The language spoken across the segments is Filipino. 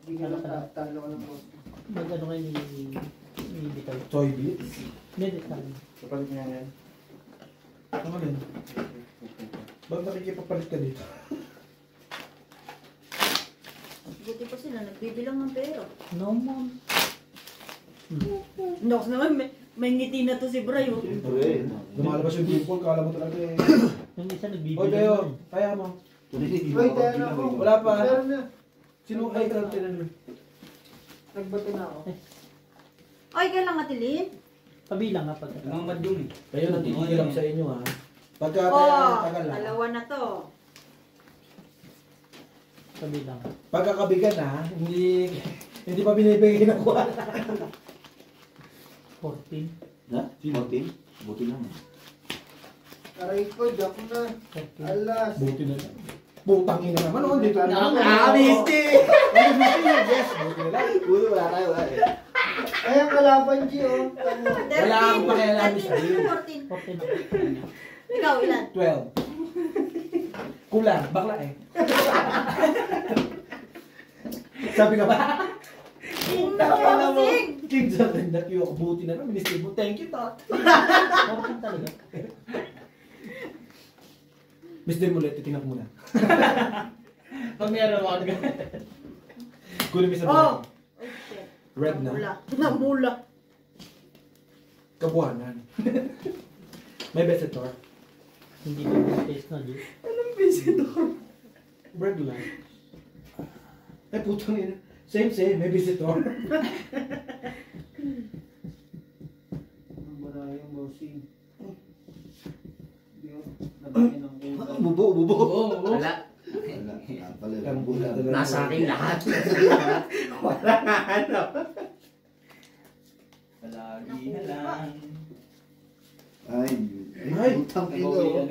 Hindi ka lang talo ka ng post. Mag-ano kayo ni Bitay? Soy beats? Hindi, talo. Kapalit nga yan. Ano rin? Ba't nakikipapalit ka dito? Buti pa sila, nagbibilang ng pera. No, mom. Nox naman, may ngiti na to si Bray. Oh. Siyempre. Lumalabas yung dimple, kala mo talaga eh. Yung isa O nagbibilang. kayo, kaya mo. Uy, tayo na ako. Wala pa. Meron na. Sino ay kaltinan mo? Nagbato na ako. Ay, kailan nga tilin? Pabilang nga pag. Mga madyong eh. Kayo nagkikirap sa inyo ha. Pagka Oh, kaya tagal ha. dalawa na to. Pabilang. Pagkakabigan ha, hindi pa binibigay ng kuha. 14. Ha? 14? Buti naman. Aray ko, jack na. 14. Alas. Buti na lang. Butang ina naman, oh, dito na. Nakakamisti! Yes, buti na lang. Buti wala tayo, wala eh. Ay, ang kalaban, G, oh. Wala akong pakialam, Miss Bill. 14. 14 ako. Ikaw, ilan? 12. Kulang, bakla eh. Sabi ka ba? Nakakasing! King sa ganda, kiyo ako buti na lang. Minister mo, thank you, Tot. 14 talaga. Miss Dem ulit, titingnan ko muna. Pag meron wag. Kunin mo sa Oh! buhay. Ay, shit. Red na. Namula. Namula. Kabuhanan. May visitor. Hindi ko yung taste na, Jay. Anong visitor? Red lang. Ay, putang ina. Same, may visitor. Ang wala yung bossing. Hindi ko nabigyan ng kulang. Bubo. Wala. Nasa akin lahat. Wala nga ano. Palagi na lang. Ay, Utang ilo.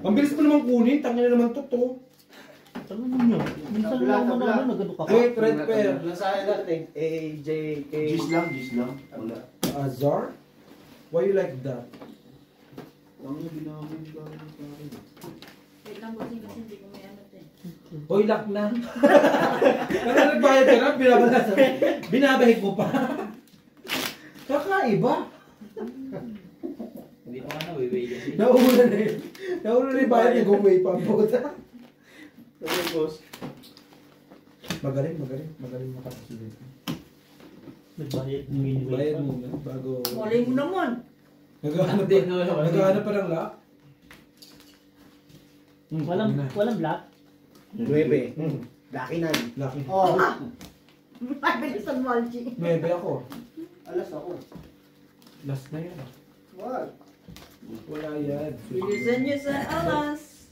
ang bilis mo naman kunin. Tangin na naman to. Tanong nyo. Minsan lang mo na nagano ka. Wait, red pair. Nasa akin natin. A, J, K. Gis lang. Wala. Azar? Why you like that? Ang ginamit ka sa akin. Wait lang, bossing, kasi hindi ko may ano to eh. Hoy, lock na. Ano nagbayad ka na? Binabahig mo pa. Kakaiba. Hindi pa nga nawiway kasi. Nauna na yun. Nauna na yung bayad niya gumay pa. Sabi boss. Magaling makakasulit. Nagbayad ng Bayad minimum. muna bago... Malay mo naman. Naghahanap pa ng lock? Walang black. 9. Lucky 9. Lucky. Oh, Ay, bilisan mo, Algie. 9 ako. alas ako. Last na yan. What? Wala yan. Bilisan niyo sa alas.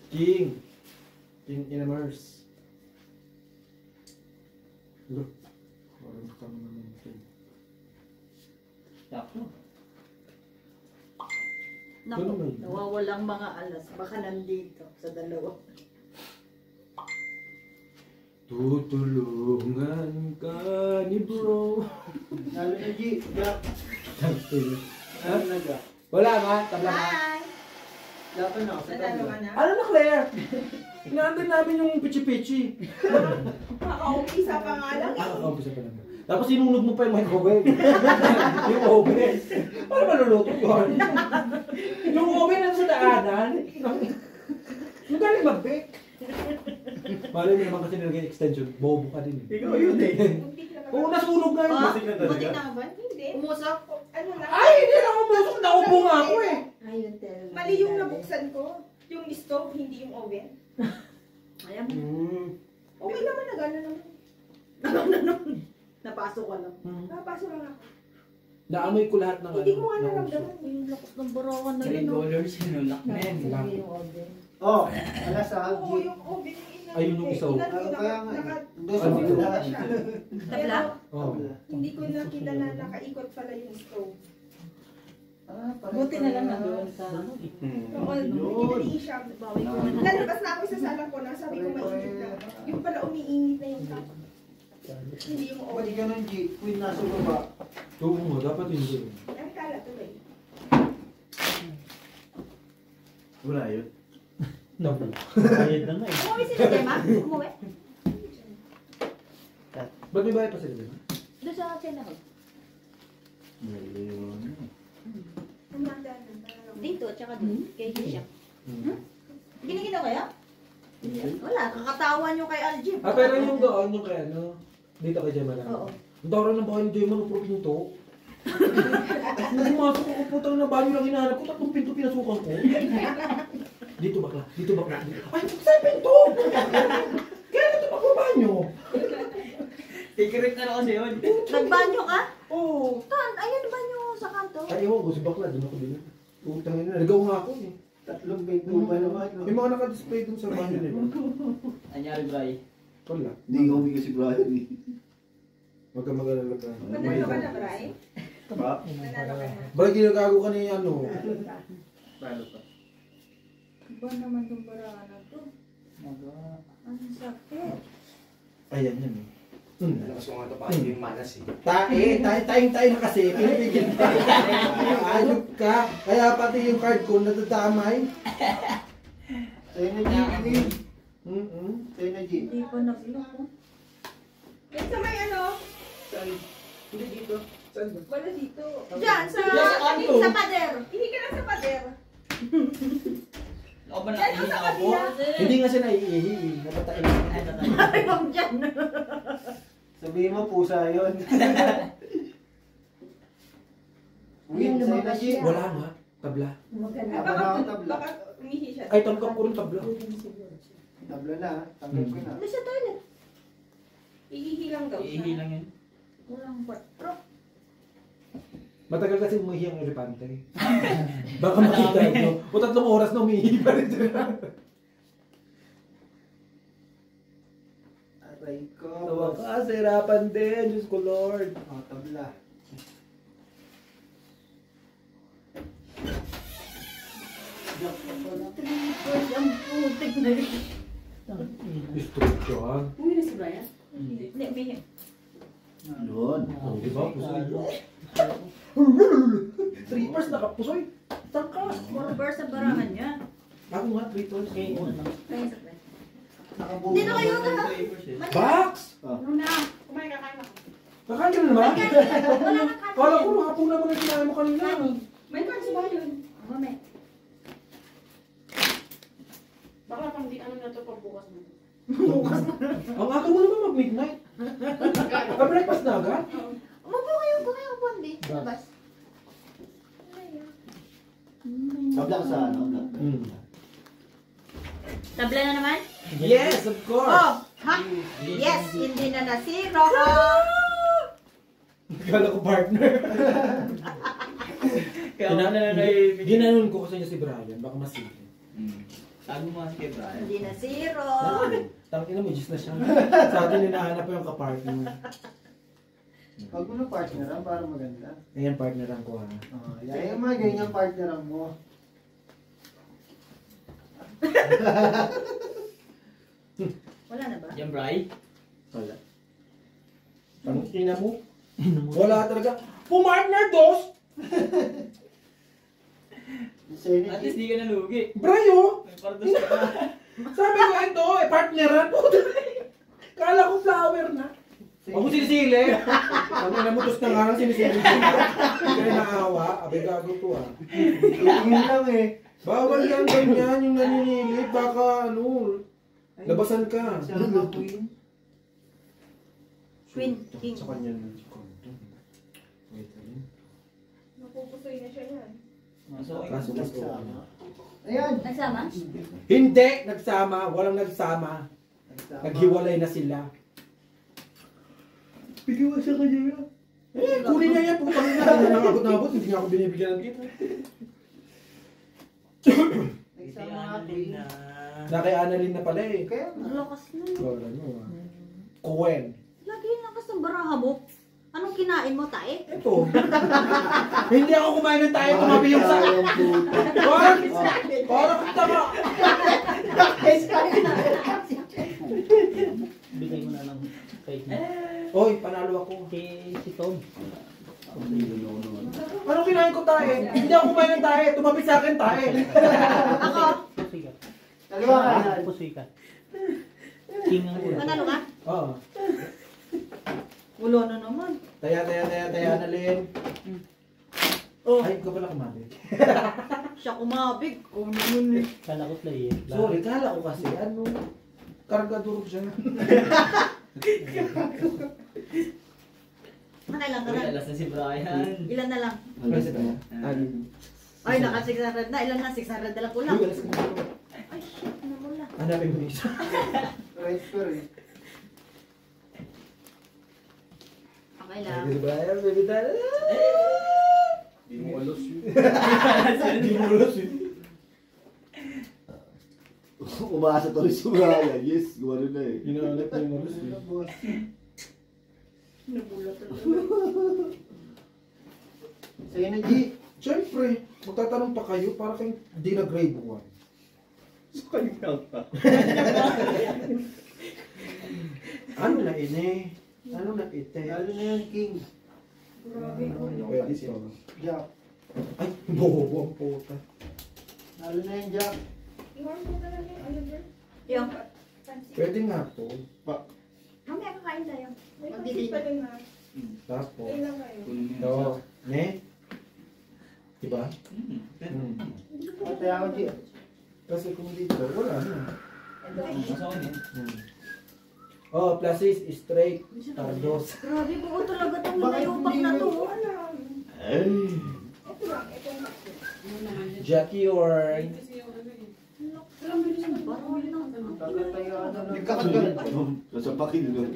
King Inamers. Look. Parang kami naman ito. Sakto. Naku, nawawalang mga alas. Baka nandito sa dalawa. Tutulungan ka ni bro. Lalo na, G. Jack. Lalo na, Jack. Wala nga, tabla nga. Hi! Dapat na ako sa tabla. Ano na Claire? Inaantay namin yung pichi-pichi. Nakaumpisa pa nga lang. Umpisa pa naman. Tapos sinunog mo pa yung microwave. Yung oven. Paano maluluto yun? Yung oven na sa daanan. Magaling mag-bake. Malay mo naman kasi nilagay yung extension. Bobo ka din. Ikaw yun eh. Oo, nasunog nga yun. Ah, Masig na talaga. buti na ba? Hindi. Umusak? Ano lang. Ay, hindi na umusok. Naupo nga ako eh. Ayun, talaga. Mali yung nabuksan ko. Yung stove, hindi yung oven. Ayan. Okay naman na gano'n naman. Napasok ko lang. Napasok lang ako. Naamoy ko lahat ng Hindi ko nga ng naramdaman. Yung lakas ng barawan na Three yun. oh. colors, sinulak na yan. Yung oven. Oh, alas ah, Oo, G. yung oven yung inan. Ayun yung isa, oh. Inan ko Ano kaya nga eh. naka- Doon sa Ano wala siya. Tabla? Oh. Hindi ko nakita na nakaikot pala yung stove. Buti na lang nandun sa... Oo, hindi siya. Bawi ko na. Lalabas na ako sa salang ko na, sabi ko mainit na. Yung pala umiinit na yung cup. Hindi yung Pwede oven. ganun, G. Queen nasa baba. Oo mo, dapat hindi. Ang kala tuloy. Wala yun. Naku. Bayad na nga eh. Umuwi sila, Gemma? Umuwi? Ba't may bayad pa sila dyan? Doon sa China ko. Dito, tsaka doon. Kay Hisha. Giniginaw kaya? Wala, kakatawa nyo kay Aljib. Ah, pero yung doon, yung kaya ano, dito kay Gemma lang. Oo. Ang dara ng bahay ni Gemma, nung puro pinto. Nung pumasok ako, putang na banyo lang hinahanap ko, tatlong pinto pinasukan ko. Dito bakla, dito bakla. Ay, saan pinto? Kaya nito pa ko banyo. Secret na lang kasi yun. Nagbanyo ka? Oo. Tan, ayun banyo sa kanto. Ay, ewan ko, si bakla, doon ako din. Putang ina, nagaw nga ako eh. Tatlong bedroom pa naman. Yung mga naka-display dun sa banyo nila. Anyari, Bray. Wala. Hindi ko humingi si Brian eh. Wag ka mag-alala ka. Manalo ka na, Bray? Ba? Manalo ka na. Balik ginagago ka ni ano. Paano pa? Iba naman itong baraan na to. Ang sakit. Ayan yan eh. Lakas ko nga ito pa yung manas eh. Tayo na kasi. Pinipigil ka. Ayok ka. Kaya pati yung card ko natatamay. Sa'yo na G. Sa'yo na G. Hindi pa nag-look. Yan sa may ano? Hindi dito. Saan ba? Wala dito. Diyan, sa, Yes, kanto. sa pader. Hindi ka na sa pader. Ako ba Yan nakainin sa ako? kabila. Hindi nga siya naiihi. Napatain. Ay, tatay. Ayaw dyan. Sabihin mo, pusa yun. Win, sa'yo na G. Wala nga. Tabla. Ay, Baka nakakatabla. baka umihi siya. Ay, tanggap ko rin tabla. Tabla na, tanggap ko na. Ano sa toilet? Ihihi lang daw siya. Iihi lang yun. Walang patro. Matagal kasi umihi ang elepante. Baka makita nyo. O 3 oras na umihi pa rin sila. Aray ko. Tawa ka, sirapan din. Diyos ko Lord. Oh, tabla. Trippers, ang putik na rin. Gusto ko yan. Uwi na si Brian? Hindi. Hindi, may... Doon. Oh, di ba? Pusoy. Trippers nakapusoy. Tangka. Puro bar sa barangan niya. Ako nga, trippers. Kaya sa pre. Nakabuo Dito kayo na. na. Box! Ano na? Kumain ka na. Kakain ka na naman? Wala na kasi. Kala ko hapon naman ang kinain mo kanina. May cards ba yun? Mame. Baka pang di ano na to pagbukas mo. Ang aga mo naman mag-midnight. Ka-breakfast na agad? Umupo kayo, Bondi. Labas. Tabla ka sa ano? Tabla na naman? Yes, of course. Oh, ha? Yes, hindi na nasiro. Kala ko partner. Kaya ako na lang naiibig. Ginanon ko kasi niya si Brian. Baka masipin. Sabi mo kasi kay Brian. Hindi na zero. Tangina mo, Diyos na siya. Sa atin hinahanap ko yung kapartner. Pag mo na partneran, para maganda. Ayan, partneran ko ha. Oh, yan yung mga ganyan partneran mo. Wala na ba? Yan, Bray. Wala. Tangina mo. Wala talaga. Pumartner dos! Sa'yo na At G. least di ka nalugi. Brayo! May pardos ka na. Sabi ko ito, partneran po. Kala ko flower na. Ako sinisili. Sabi na mutos na nga lang sinisili. Hindi kayo naawa. Abay gago to ah. Tingin lang eh. Bawal yan ganyan yung naninilit. Baka ano, labasan ka. Siya ang queen. Queen, king. Sa kanya na si Condon. Wait a minute. Napupusoy na siya yan. Kaso gusto ko. Ayan. Nagsama? Hindi! Nagsama. Walang nagsama. Naghiwalay na sila. Bigyan mo sa kanya yan. Eh, kunin niya yan. Putang ina. Hindi na nakabot-nabot. Hindi nga ako binibigyan ng gift. Nagsama nga queen. Na kay Annalyn na pala eh. Kaya Ang lakas na. Wala mo ah. Kuwen. Lagi yung lakas ng baraha mo. Anong kinain mo, tae? Ito. Hindi ako kumain ng tayo. Tumabi yung sa... Parang tama. Bigay mo na lang fake na. Oy, panalo ako. Si Tom. Anong kinain ko tayo? Hindi ako kumain ng tayo. Tumabi sa akin tayo. Ako? Sige. Ano ba kaya? Pusoy ka. King ang ulo. Manalo ka? Oo. Wala na naman. Taya, Annalyn. Oh, Ay, ikaw pala kumali. siya kumabig. Oh, naman eh. Kala ko play eh. Sorry, kala ko kasi, ano, kargador siya. Nakailan ka Uy, na? alas na si Brian. Ilan na lang? Ano siya tayo? Ay, naka 600 na. Ilan na? 600 na lang kulang. Uy, alas ka na. Ay, shit. Ano mo lang? Hanapin mo isa. Transfer eh. Okay lang. Ay, Brian, baby dad. Di mo alos yun. Hindi mo ulos yun. Umaasa to rin si Brian. Yes, gumano na eh. Ginahanap mo yung ulos Ano, yun. boss? Nabulat talaga. Sa'yo na, G. Siyempre, magtatanong pa kayo para kayong di na grade 1. Sa kanya pa. Ano na ine? Ano na ite? Lalo na yan, King. Grabe ko. Pwede siya. Jack. Ay, bobo ang puta. Lalo na yan, Jack. I-warm ko talaga yung ano dyan. Yung? Pansit. Pwede nga po. Mamaya kakain tayo. May Magdidili. pansit pa dun na. Tapos, Ayun lang kayo. ito, ne? Diba? Hmm. Ate ako, G. Kasi kung dito, wala na. Masakon eh. Oh, plus is straight. Tardos. Grabe po talaga itong Bakit hinayupak hindi na to. mo- Alam. Ay. Ito lang. Ito yung tatlo. Jackie or... Kakatayo ano lang. Nagkakagal. Nasa pakin doon.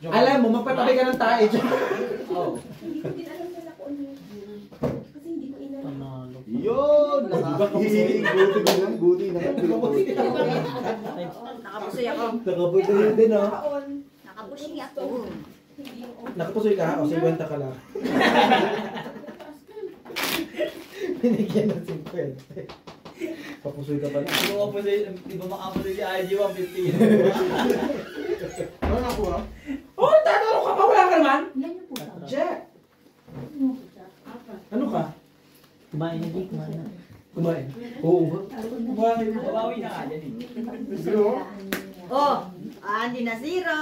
Alam mo, magpatabi ka ng tae dyan. Oh. Hindi ko din alam nila kung ano yun. Kasi hindi ko inalam. Panalo. Yun! Nakakihiling. Buti na lang. Buti na lang. Nakapusoy ako. Nakapoy ka yun din, oh. Kaon. Nakapusoy ako. Hindi yung Nakapusoy ka, o 50 ka lang. Binigyan ng 50. Kapusoy ka pala. Di ba makapusoy si IG 150? Ano nakuha? Oh, tatanong ka pa, wala ka naman? Yan yung puta. Jack! Ano ka? Kumain na di, kumain na. Kumain? Oo. Bawawi na nga yan eh. Gulo? Oh, Andy Nasira.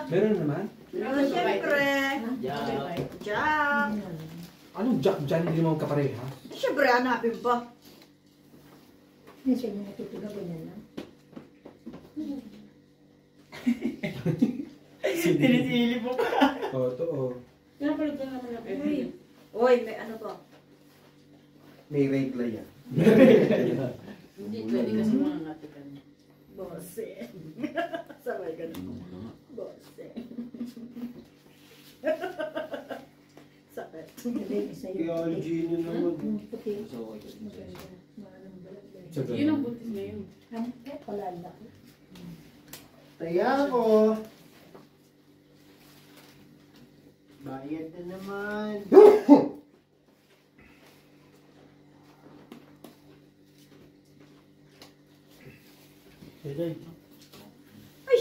Meron naman? Oh, syempre. Yeah. Jack. Anong Jack dyan? Hindi mo kapareha? Syempre, hanapin pa. Sinisili mo pa. Oo, ito, oh. Uy, may ano to? May regla yan. Hindi pwede kasi mga ngatikan. Bose. Sabay ka na. Bose. Sakit. Kaya ang Gino naman. Yun ang butis na yun. Taya ko. Bayad na naman. Pwede. Ay,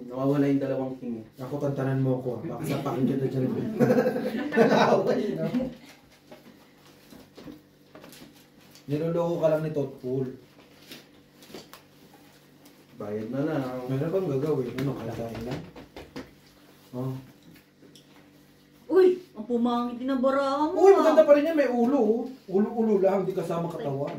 Nawawala yung dalawang king. Ako, tantanan mo ako. Baka sapakin ka na dyan. Nakawal, no? Niloloko ka lang ni Totpool. Bayad na lang. Meron bang gagawin? Ano, kalakain lang? Oh. uy, ang pumangit din ang barahan mo. Uy, maganda pa rin yan. May ulo, oh. Ulo-ulo lang, hindi kasama katawan.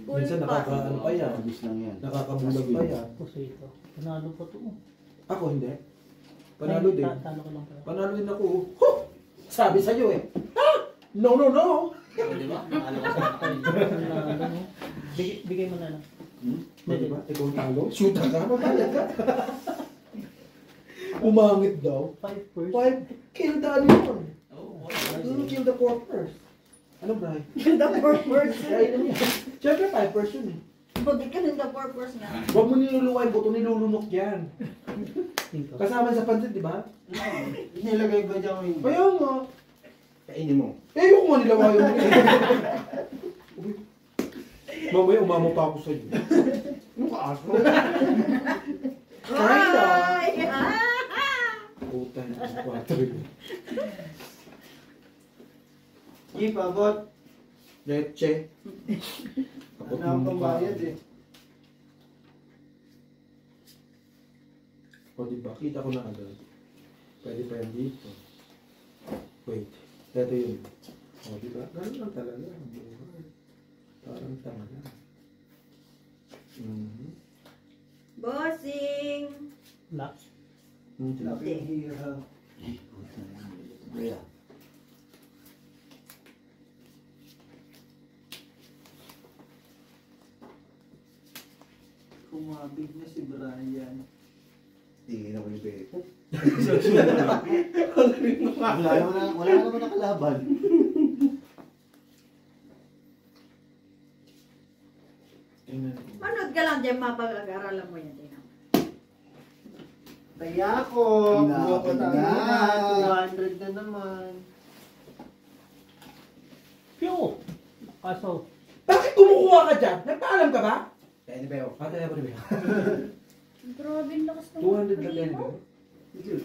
Minsan nakakaano pa yan. Abis lang yan. Nakakabulag pa yan. Pusoy ito. Panalo pa to. Ako hindi. Panalo din. Talo ka lang pala. Panalo din ako. Huh! Sabi sa'yo eh. Ha? No, no, no! Di ba? Alam ko sa akin. Panalo, no? Bigay mo na lang. Di ba? Ikaw ang talo? Shoot ka, mabalag ka. Umangit daw. 5 first. 5, kill the ano yun. Oo. Kill the porkers. Ano, Bri? The purpose. Kaya yun yan. Siyempre 5 yun eh. Bakit ka ng the purpose nga? Huwag mo niluluwain, buto nilulunok yan. Tingko. Kasama sa pansit, di ba? Nilagay ba dyan ko hindi? Kaya nga. Kainin mo. Eh, yung nga nilawayo mo. Uy. Mamaya umamo pa ako sa'yo. Ano ka aso? Kinda. Ay! Puta na, 4 yun. G, pabot. Leche. Ano ang pambayad eh. O diba, kita ko na agad. Pwede pa yan dito. Wait, ito yun. O diba, ganun lang talaga. Parang tama na. Bossing! Lock. Laki hira. Kaya. Kumabig na si Brian. Tingin ako ni Beko. Wala Wala naman nakalaban. Manood ka lang dyan, mapag-ag-aralan mo yan. Tingnan mo. Kaya ako. Ina, Buka tayo ina. na. 200 na naman. Piyo! Kaso, Bakit kumukuha ka dyan? Nagpaalam ka ba? Kaya ni Beo. Ah, kaya ba ni Beo? Grabe, ang lakas ng 200 lang kaya ni mo.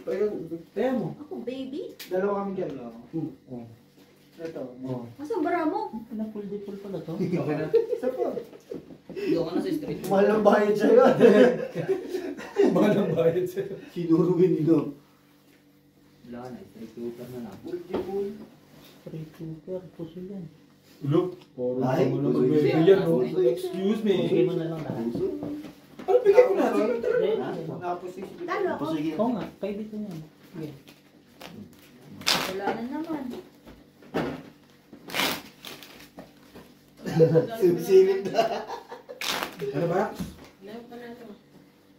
Beo. Kaya mo. Ako, baby. Dalawa kami dyan. Oh. Ito. Oh. Asan bara mo? anong full day full pala to? Okay na. Isa pa. Doon ka na sa street. Mahal ang bayad sa'yo. Mahal ang bayad sa'yo. Sinuruin nino. Wala ka na, street shooter na lang. Bull. Free super, puso yan. Look, puro Ay, ka mo lang puso mag-bebe yan. yan, no? Excuse me. Bigay mo na lang lahat. Puso. Ano bigay ko natin? Tapos si Talo ako. Puso Oo nga, kaibigan yan. Sige. Wala na naman. Simsilip na. Ano ba? Layo ka na ito.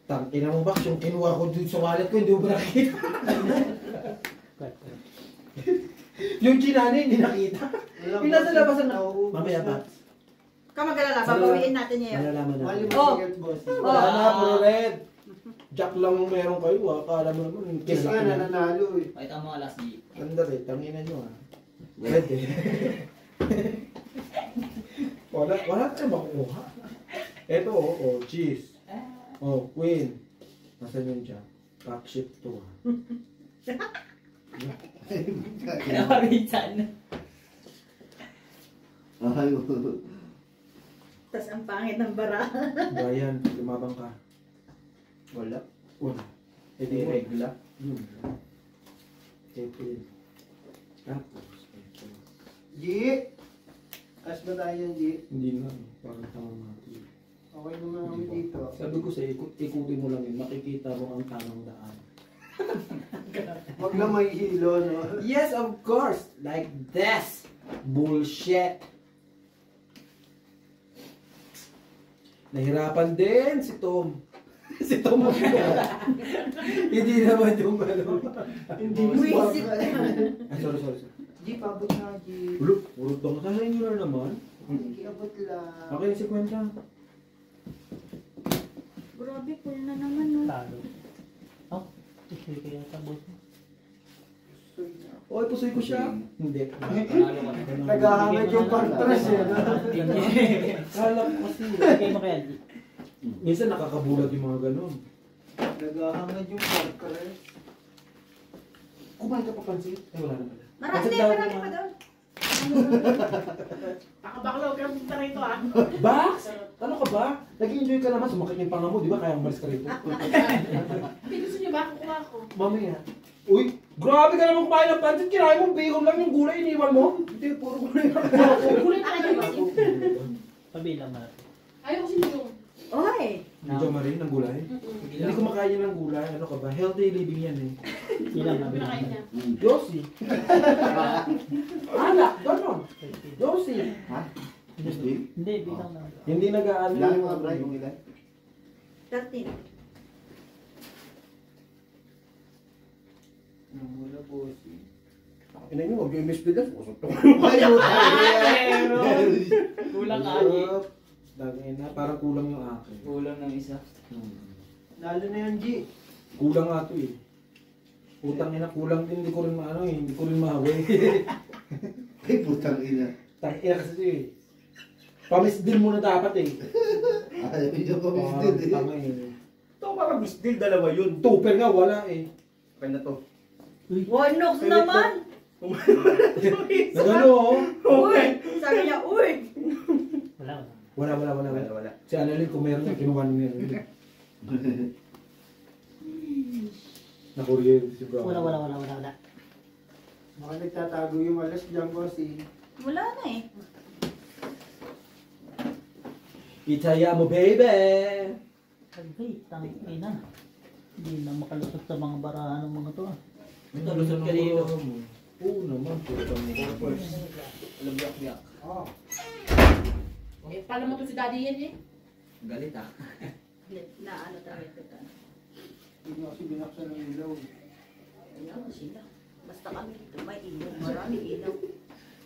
Tangina mo ba? Yung kinuha ko dun sa wallet ko, hindi mo ba nakita? Yung chinani, hindi nakita. Yung nasa labasan na. Mamaya pa. Kamagalala, babawiin natin niya yun. Malalaman Mali natin. mo Oh. ticket, boss. Wala na, puro red. Jack lang meron kayo, ah. Akala mo naman. Kiss nga na nanalo eh. Pakita mo ang last G. Ganda rin, tangina nyo, ah. Red eh. Wala tayong makukuha. Eto, oh, cheese. Oh, queen. Nasaan yun siya? Pack ship to, ah. Kinaparisan. Ay, Tapos ang pangit ng bara. Brian, lumabang ka. Wala. Wala. Eh di regla. Yun. Ito yun. Tapos, ito. G! Cash ba tayo yan, G? Hindi na, parang tama natin. Okay naman kami dito. Sabi ko sa ikutin mo lang yun, makikita mo ang tamang daan. Wag na may hilo, no? Yes, of course! Like this! Bullshit! Nahirapan din si Tom. Si Tom mo. Hindi naman yung ano. Hindi mo Buisit. Ay, sorry. G, pabot na, G. Ulok, urot lang. Sasayin nyo na naman. Sige, abot lang. Okay, si Kwenta. Grabe, full na naman, no? Talo. Oh, puso kaya sa boss mo. Oy, pusoy ko siya. Hindi. Panalo ka na. Naghahangad yung partners eh, no? Kala ko kasi. Bigay mo kaya, G. Minsan nakakabulag yung mga ganun. Naghahangad yung partners. Kumain ka pa pansit? Ay, wala naman. Marami pa doon. Nakabaklaw ka punta rito ah. Bax? Ano ka ba? Nag-enjoy ka naman. Sumakit yung panga mo, di ba? Kaya umalis ka rito. Gusto niyo ba kukuha ko? Mamaya. Uy, grabe ka naman kumain ng pansit. Kinain mo, bacon lang yung gulay. Iniwan mo. Hindi, puro gulay lang. Kulay na kayo kasi. Pabilang natin. Ayaw ko sinulong. Oy! Medyo marin ng gulay. Hindi ko makain ng gulay. Ano ka ba? Healthy living yan eh. Bilang na, Pinakain bilang niya. na. Yossi. Alak, gano'n. Yossi. Hindi, bilang na. Hindi nag-aano. Ilan yung mga Brian? Kung ilan? 13. Mula po si... Ina nyo, mag-MS bigas. Usap to. Kulang ka G. Dagay na, parang kulang yung akin. Kulang ng isa. Lalo na yan, G. Kulang nga to eh. Utang ina, kulang din. Hindi ko rin maano eh. Hindi ko rin mahawi. Ay, putang ina. Tangina kasi ito eh. Pamisdil muna dapat eh. Ayaw niyo pa Parang misdil tanga eh. eh. Ito parang misdil, dalawa yun. Tupper nga, wala eh. Okay na to. Wanox naman! Nagano, oh. Uy! Sabi niya, uy! Wala. Wala. Si Annalyn, kung meron na, kinuha niya. Nakuryente si bro. Wala. Baka nagtatago yung alas dyan kasi. Wala na eh. Itaya mo, baby! Agay, tangina. Hindi na makalusot sa mga barahan ng mga to. Ito, lusot ka dito. Oo naman, puta mo. Alam biyak-biyak. Oh. Eh, pala mo to si daddy yan eh. Galit ah. Na ano talaga ito. Hindi kasi binaksan ng ilaw. Ayaw na sila. Basta kami dito may ilaw. Maraming ilaw.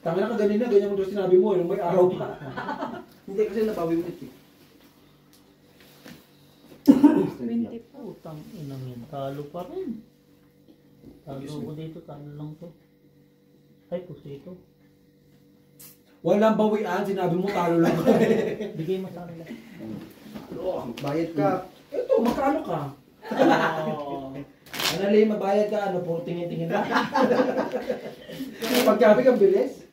Tama na ka ganina, ganyan mo doon sinabi mo, yung may araw pa. Hindi kasi napawi mo ito. 20 po. Utang inang yun. Talo pa rin. Talo ko dito, talo lang to. Ay, pusito. Walang bawian, sinabi mo talo lang. Bigay mo sa kanila. Bayad ka. Ito, makano ka? Annalyn, mabayad ka, ano, puro tingin-tingin lang. Pagkabi kang bilis.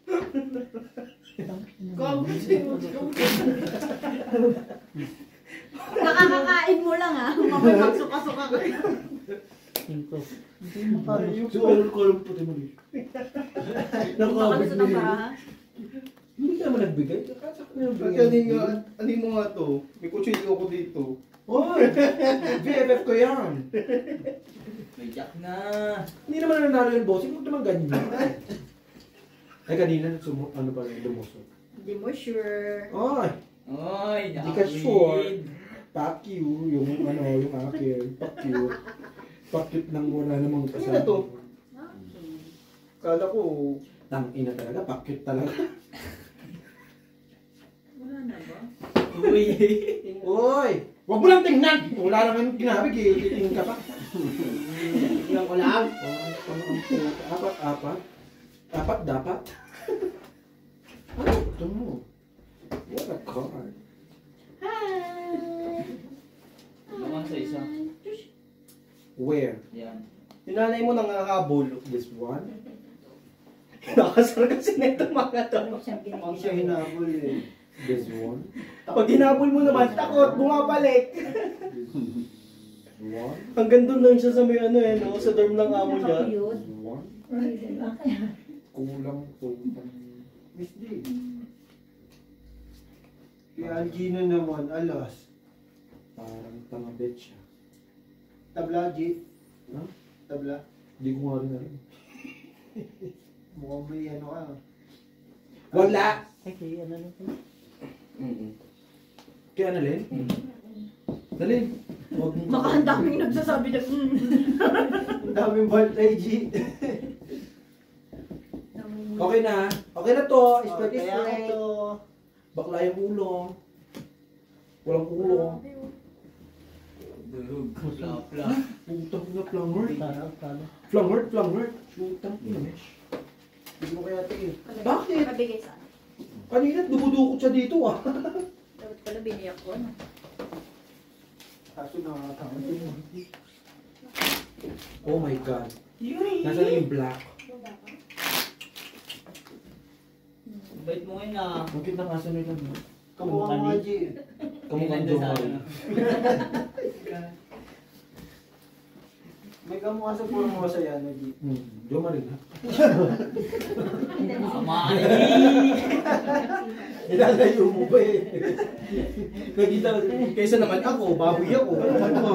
Nakakakain mo lang ah. Mamay magsuka-suka ka. Cinco. Hindi makalusot. Kulong puti mo dito. Makalusot ang baraha. Hindi ka naman nagbigay. Kakasa ko na yung At bigay. ano mo nga to? May kutsilyo ko dito. Oy! BFF ko yan. May jack na. Hindi naman nanalo yung bossing. Huwag naman ganyan. Ay, kanina, ano pala yung lumusot. Hindi mo sure. Oy! Oy, Hindi ka sure. Fuck you. Yung ano, yung akin. Fuck you. Fuck you nang wala namang kasama. Ano to? Okay. Kala ko, Tang-ina talaga. Fuck you talaga. Wala na ba? Uy. Oy! Huwag mo lang tingnan! Wala naman ginabig eh. Titingin ka pa. tingnan ko lang. Apat. Apat dapat. Ano ito mo? What a card. Naman sa isa. Where? Yan. Yung nanay mo nangangahabol. This one? Nakasar kasi na ito mga to. Ano siyang Ang siya hinabol eh. This one? Pag hinabol mo naman, takot, bumabalik. This one? Hanggang doon lang siya sa may ano eh, no? Sa dorm ng amo niya. This one? Kulang po. Miss D. Kaya Algino naman, alas. Parang tanga bitch siya. Tabla, G. Ha? Tabla. Hindi ko nga rin alam. Mukhang may ano ka. Wala! Ay, kaya ano lang. Kaya Annalyn? Annalyn! Huwag mo. Baka ang daming nagsasabi na Ang daming bantay, G. Okay na. Okay na to. Spread is Kaya straight. ito. Bakla yung ulo. Walang ulo. Durug. Pla-pla. Putang na flangert. Talo. Flangert. Putang ina. Hindi mo kaya tingin. Bakit? Nakabigay sa akin. Kanina dumudukot siya dito ah. Dapat pala biniyak ko. No? Kaso nakakatawa. Oh my god. Nasaan na yung black? Bait mo ngayon ah. Bakit ng aso nila mo? Kamukha mo nga, G. Kamukhang Nandun sa Jomari. ano. May kamukha sa Formosa yan, G. Jomari na. Tama Ilalayo mo ba eh? Nakita Kaysa naman ako, baboy ako. Ano?